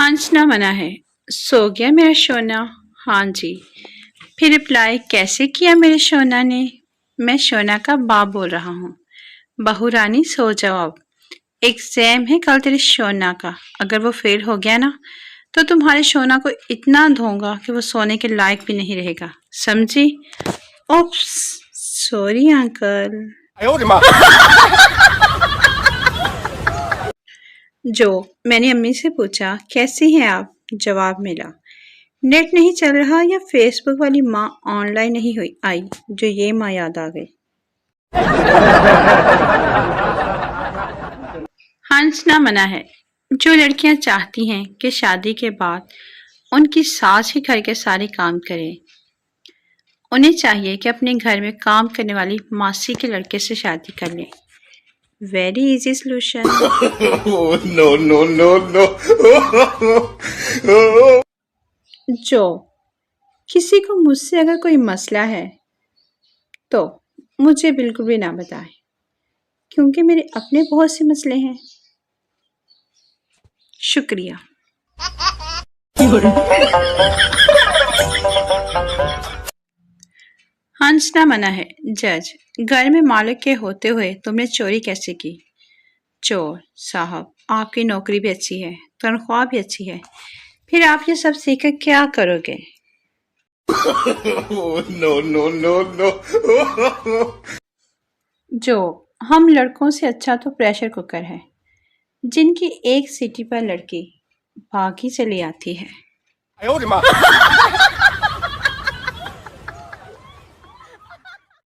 हंसना मना है। सो गया मेरा सोना? हाँ जी। फिर रिप्लाई कैसे किया मेरे सोना ने? मैं सोना का बाप बोल रहा हूँ। बहू रानी सो जाओ अब। एग्जाम है कल तेरे सोना का। अगर वो फेल हो गया ना तो तुम्हारे सोना को इतना दूंगा कि वो सोने के लायक भी नहीं रहेगा। समझी? Oops, sorry uncle. जो मैंने अम्मी से पूछा कैसी हैं आप? जवाब मिला नेट नहीं चल रहा या फेसबुक वाली माँ ऑनलाइन नहीं हुई आई। जो ये माँ याद आ गई। हंसना मना है। जो लड़कियां चाहती हैं कि शादी के बाद उनकी सास ही घर के सारे काम करे, उन्हें चाहिए कि अपने घर में काम करने वाली मासी के लड़के से शादी कर लें। Very easy solution. No, no, no, no. जो किसी को मुझसे अगर कोई मसला है तो मुझे बिल्कुल भी ना बताएं, क्योंकि मेरे अपने बहुत से मसले हैं। शुक्रिया। हंसना मना है। जज, घर में मालिक के होते हुए तुमने चोरी कैसे की? चोर साहब, आपकी नौकरी भी अच्छी है, तनख्वाह भी अच्छी है, फिर आप ये सब सीखकर क्या करोगे? No, no, no, no. जो हम लड़कों से अच्छा तो प्रेशर कुकर है, जिनकी एक सीटी पर लड़की भागी चली आती है।